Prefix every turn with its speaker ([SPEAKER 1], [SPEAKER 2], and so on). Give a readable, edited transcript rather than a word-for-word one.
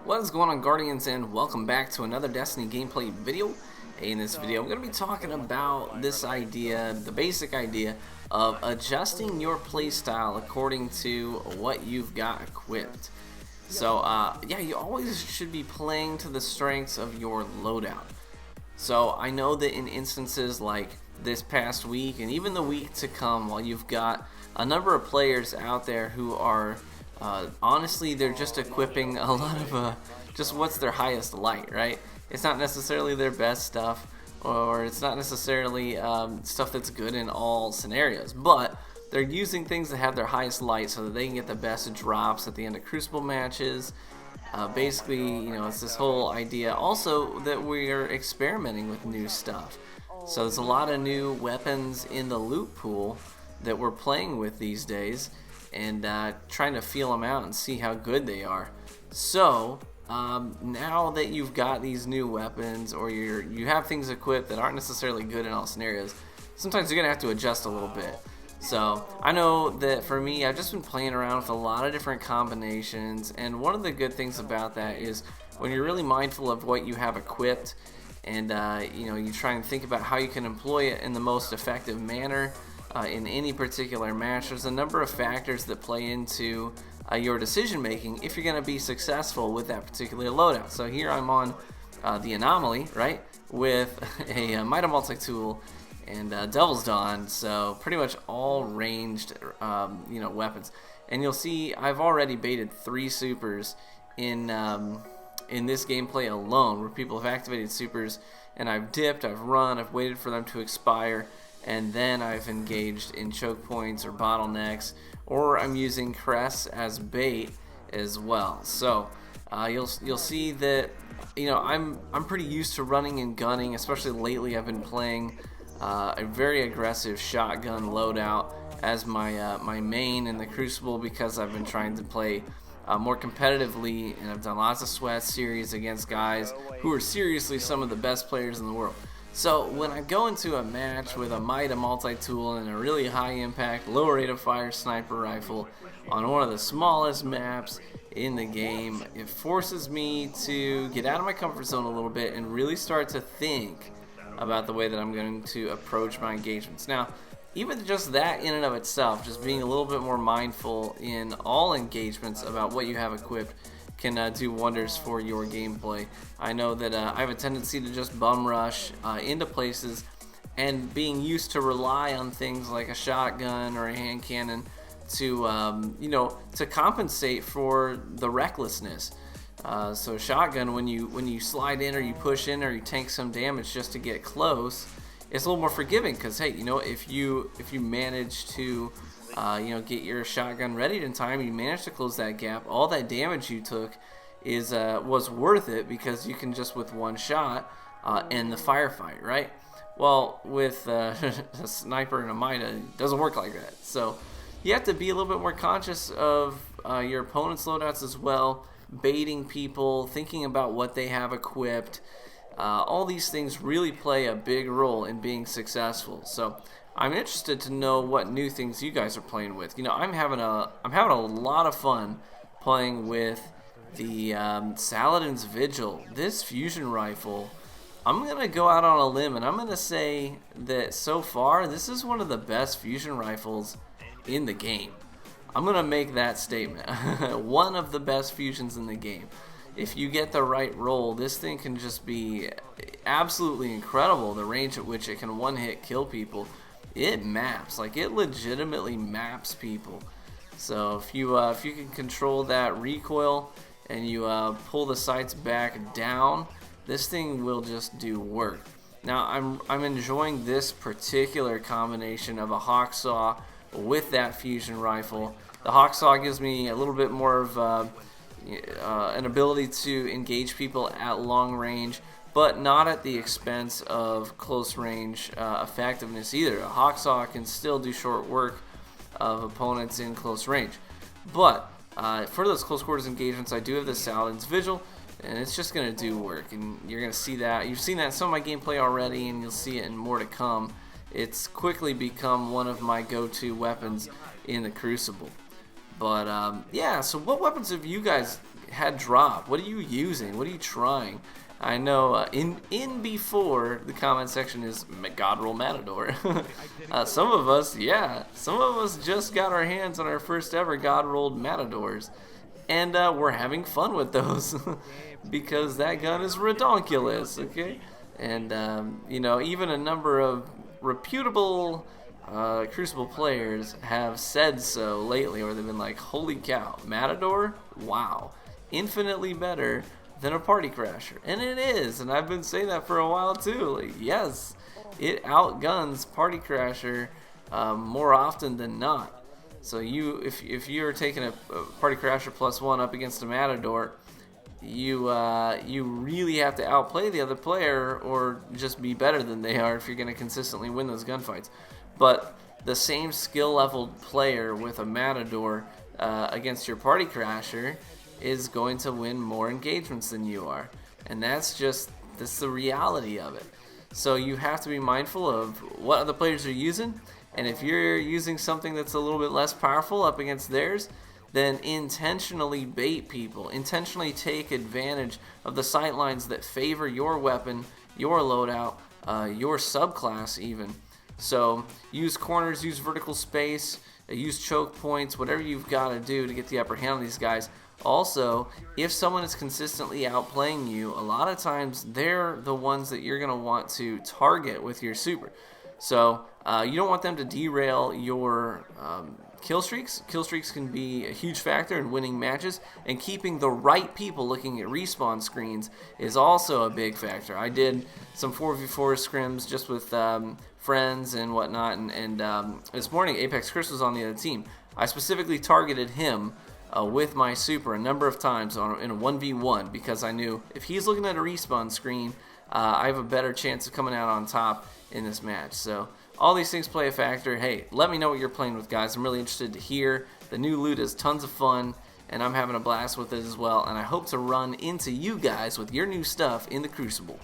[SPEAKER 1] What is going on, Guardians, and welcome back to another Destiny gameplay video. In this video, I'm going to be talking about this idea, the basic idea of adjusting your playstyle according to what you've got equipped. So, yeah, you always should be playing to the strengths of your loadout. So, I know that in instances like this past week and even the week to come, while you've got a number of players out there who are honestly, they're just equipping a lot of just what's their highest light, right? It's not necessarily their best stuff, or it's not necessarily stuff that's good in all scenarios, but they're using things that have their highest light so that they can get the best drops at the end of Crucible matches. Basically, you know, it's this whole idea also that we are experimenting with new stuff. So there's a lot of new weapons in the loot pool that we're playing with these days, and trying to feel them out and see how good they are. So now that you've got these new weapons, or you have things equipped that aren't necessarily good in all scenarios, sometimes you're gonna have to adjust a little bit. So I know that for me, I've just been playing around with a lot of different combinations, and one of the good things about that is when you're really mindful of what you have equipped, and you know, you try and think about how you can employ it in the most effective manner. In any particular match, there's a number of factors that play into your decision making if you're going to be successful with that particular loadout. So here I'm on the Anomaly, right, with a Might of Multi-Tool and Devil's Dawn, so pretty much all ranged you know, weapons. And you'll see I've already baited 3 supers in this gameplay alone, where people have activated supers and I've dipped, I've run, I've waited for them to expire, and then I've engaged in choke points or bottlenecks, or I'm using Cress as bait as well. So you'll see that, you know, I'm pretty used to running and gunning. Especially lately, I've been playing a very aggressive shotgun loadout as my main in the Crucible, because I've been trying to play more competitively, and I've done lots of sweat series against guys who are seriously some of the best players in the world. So when I go into a match with a Might of Multi-Tool and a really high impact, low rate of fire sniper rifle on one of the smallest maps in the game, it forces me to get out of my comfort zone a little bit and really start to think about the way that I'm going to approach my engagements. Now, even just that in and of itself, just being a little bit more mindful in all engagements about what you have equipped, can do wonders for your gameplay. I know that I have a tendency to just bum rush into places, and being used to rely on things like a shotgun or a hand cannon to you know, to compensate for the recklessness. So shotgun, when you slide in or you push in or you tank some damage just to get close, it's a little more forgiving, because hey, you know, if you manage to you know, get your shotgun ready in time, you manage to close that gap, all that damage you took was worth it, because you can just with one shot end the firefight, right? Well, with a sniper and a Mida, it doesn't work like that. So you have to be a little bit more conscious of your opponent's loadouts as well, baiting people, thinking about what they have equipped. All these things really play a big role in being successful. So I'm interested to know what new things you guys are playing with. You know, I'm having a lot of fun playing with the Saladin's Vigil. This fusion rifle, I'm gonna go out on a limb and I'm gonna say that so far this is one of the best fusion rifles in the game. I'm gonna make that statement. One of the best fusions in the game. If you get the right roll, this thing can just be absolutely incredible. The range at which it can one-hit kill people. It maps, like it legitimately maps people. So if you can control that recoil and you pull the sights back down, this thing will just do work. Now I'm enjoying this particular combination of a Hawksaw with that fusion rifle. The Hawksaw gives me a little bit more of an ability to engage people at long range, but not at the expense of close range effectiveness either. A Hawksaw can still do short work of opponents in close range. But for those close quarters engagements, I do have the Saladin's Vigil, and it's just going to do work. And you're going to see that. You've seen that in some of my gameplay already, and you'll see it in more to come. It's quickly become one of my go-to weapons in the Crucible. But yeah, so what weapons have you guys had drop? What are you using? What are you trying? I know in before the comment section is God roll Matador. Some of us, yeah, some of us just got our hands on our first ever God rolled Matadors, and we're having fun with those because that gun is redonkulous, okay? And you know, even a number of reputable Crucible players have said so lately, or they've been like, holy cow, Matador, wow, infinitely better than a party crasher. And it is, and I've been saying that for a while too. Like, yes, it outguns party crasher more often than not. So if you're taking a party crasher +1 up against a Matador, you really have to outplay the other player or just be better than they are if you're going to consistently win those gunfights. But the same skill leveled player with a Matador against your party crasher is going to win more engagements than you are, and that's the reality of it. So you have to be mindful of what other players are using, and if you're using something that's a little bit less powerful up against theirs, then intentionally bait people, intentionally take advantage of the sightlines that favor your weapon, your loadout, your subclass even. So use corners, use vertical space, use choke points, whatever you've got to do to get the upper hand on these guys. Also, if someone is consistently outplaying you, a lot of times they're the ones that you're going to want to target with your super. So you don't want them to derail your kill streaks. Kill streaks can be a huge factor in winning matches, and keeping the right people looking at respawn screens is also a big factor. I did some 4v4 scrims just with friends and whatnot, and this morning Apex Chris was on the other team. I specifically targeted him with my super a number of times in a 1v1 because I knew if he's looking at a respawn screen, I have a better chance of coming out on top in this match. So all these things play a factor. Hey, let me know what you're playing with, guys. I'm really interested to hear. The new loot is tons of fun, and I'm having a blast with it as well, and I hope to run into you guys with your new stuff in the Crucible.